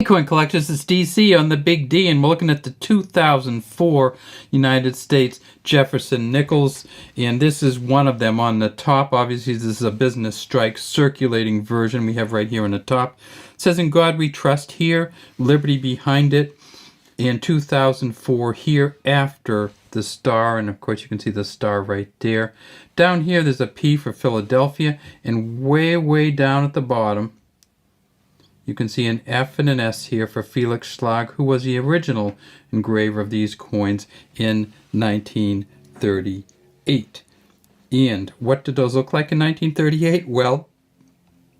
Coin Collectors, it's DC on the Big D, and we're looking at the 2004 United States Jefferson nickels, and this is one of them on the top. Obviously, this is a business strike circulating version we have right here on the top. It says, "In God We Trust" here, Liberty behind it, and 2004 here after the star, and of course you can see the star right there. Down here there's a P for Philadelphia, and way down at the bottom you can see an F and an S here for Felix Schlag, who was the original engraver of these coins in 1938. And what did those look like in 1938? Well,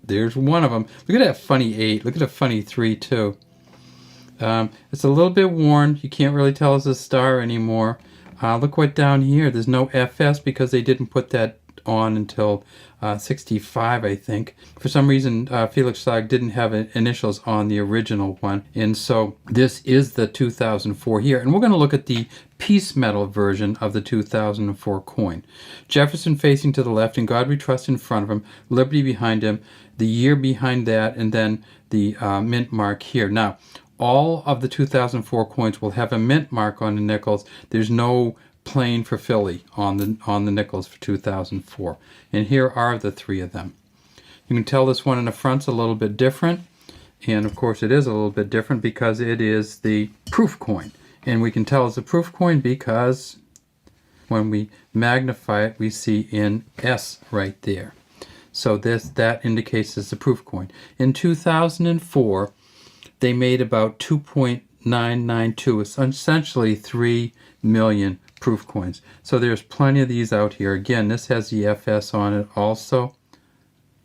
there's one of them. Look at that funny 8. Look at the funny 3 too. It's a little bit worn. You can't really tell it's a star anymore. Look what down here. There's no FS because they didn't put that on until 65, I think. For some reason, Felix Schlag didn't have initials on the original one. And so this is the 2004 here. And we're going to look at the piece metal version of the 2004 coin. Jefferson facing to the left, and God We Trust in front of him, Liberty behind him, the year behind that, and then the mint mark here. Now, all of the 2004 coins will have a mint mark on the nickels. There's no plain for Philly on the nickels for 2004. And here are the 3 of them. You can tell this one in the front's a little bit different. And of course it is a little bit different because it is the proof coin. And we can tell it's a proof coin because when we magnify it, we see an S right there. So that indicates it's a proof coin. In 2004, they made about 2.992, essentially 3 million proof coins. So there's plenty of these out here. Again, this has the FS on it also,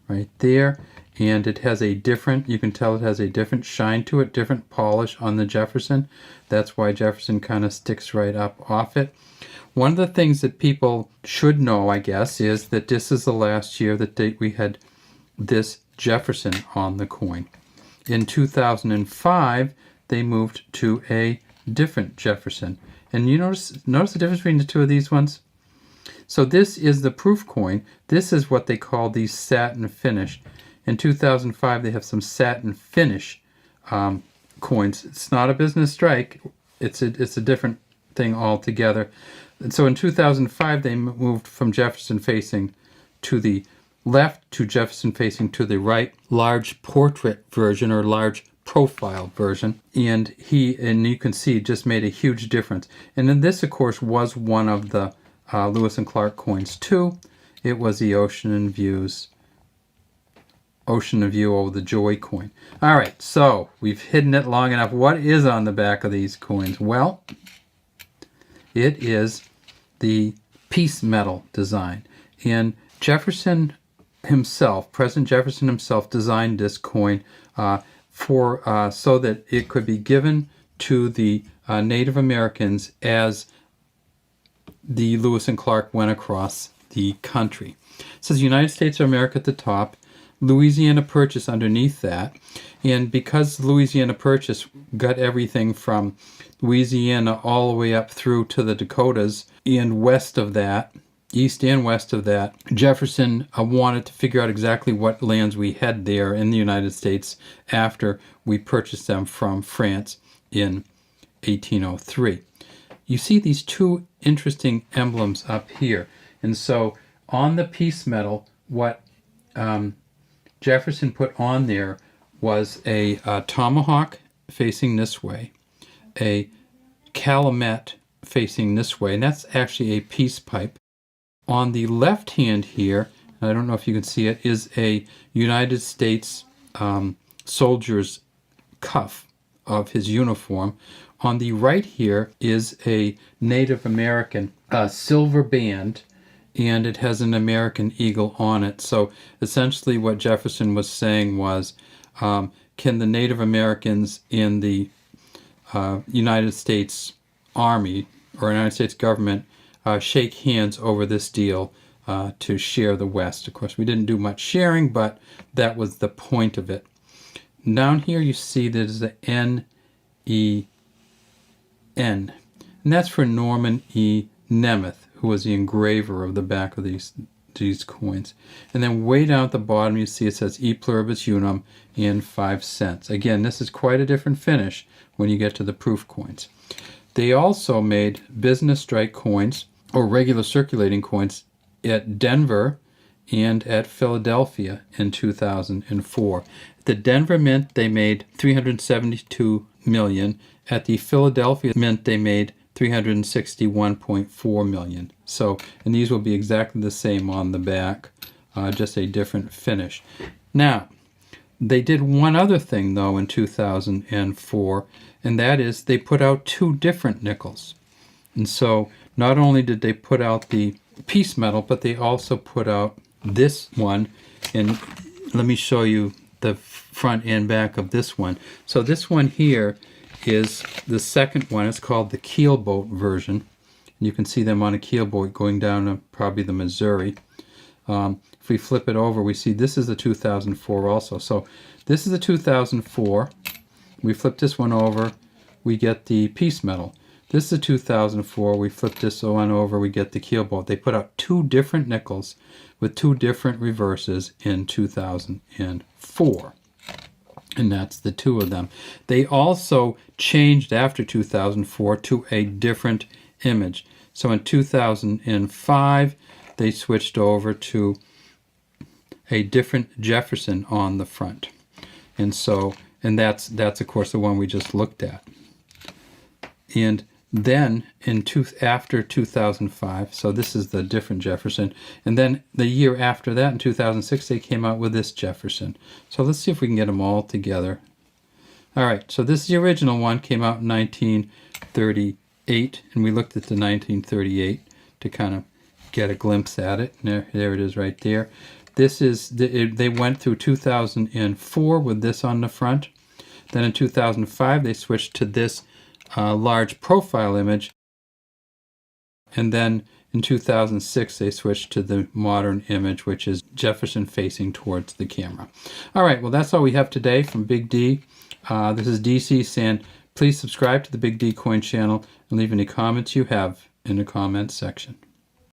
right there. And it has a different, you can tell it has a different shine to it, different polish on the Jefferson. That's why Jefferson kind of sticks right up off it. One of the things that people should know, I guess, is that this is the last year that we had this Jefferson on the coin. In 2005, they moved to a different Jefferson. And you notice the difference between the two of these ones? So this is the proof coin. This is what they call the satin finish. In 2005, they have some satin finish coins. It's not a business strike. It's a different thing altogether. And so in 2005, they moved from Jefferson facing to the left to Jefferson facing to the right. Large portrait version or large profile version, and you can see it just made a huge difference. And then this, of course, was one of the Lewis and Clark coins too. It was the Ocean View over the Joy coin. All right, so we've hidden it long enough. What is on the back of these coins? Well, it is the piece metal design, and Jefferson himself, President Jefferson himself, designed this coin so that it could be given to the Native Americans as the Lewis and Clark went across the country. It says United States of America at the top, Louisiana Purchase underneath that, and because Louisiana Purchase got everything from Louisiana all the way up through to the Dakotas and west of that, east and west of that, Jefferson wanted to figure out exactly what lands we had there in the United States after we purchased them from France in 1803. You see these 2 interesting emblems up here. And so on the piece metal, what Jefferson put on there was a tomahawk facing this way, a calumet facing this way, and that's actually a peace pipe. On the left hand here, I don't know if you can see it, is a United States soldier's cuff of his uniform. On the right here is a Native American silver band, and it has an American eagle on it. So essentially what Jefferson was saying was, can the Native Americans in the United States Army or United States government shake hands over this deal to share the West. Of course, we didn't do much sharing, but that was the point of it. Down here you see there's the N-E-N, and that's for Norman E. Nemeth, who was the engraver of the back of these coins. And then way down at the bottom you see it says E pluribus unum and 5 cents. Again, this is quite a different finish when you get to the proof coins. They also made business strike coins, or regular circulating coins, at Denver and at Philadelphia in 2004. At the Denver Mint they made 372 million. At the Philadelphia Mint they made 361.4 million. So, and these will be exactly the same on the back, just a different finish. Now, they did one other thing though in 2004, and that is they put out 2 different nickels. And so not only did they put out the piece metal, but they also put out this one. And let me show you the front and back of this one. So this one here is the second one. It's called the Keelboat version. You can see them on a keelboat going down to probably the Missouri. If we flip it over, we see this is the 2004 also. So this is the 2004. We flip this one over, we get the piece metal. This is a 2004. We flip this one over, we get the Keelboat. They put out 2 different nickels with 2 different reverses in 2004. And that's the 2 of them. They also changed after 2004 to a different image. So in 2005, they switched over to a different Jefferson on the front. And so, and that's of course the one we just looked at. And then after 2005, so this is the different Jefferson, and then the year after that in 2006 they came out with this Jefferson. So let's see if we can get them all together. All right, so this is the original one, came out in 1938, and we looked at the 1938 to kind of get a glimpse at it. There it is right there. This is, they went through 2004 with this on the front. Then in 2005 they switched to this large profile image. And then in 2006 they switched to the modern image, which is Jefferson facing towards the camera. All right, well that's all we have today from Big D. This is DC saying please subscribe to the Big D Coin channel and leave any comments you have in the comments section.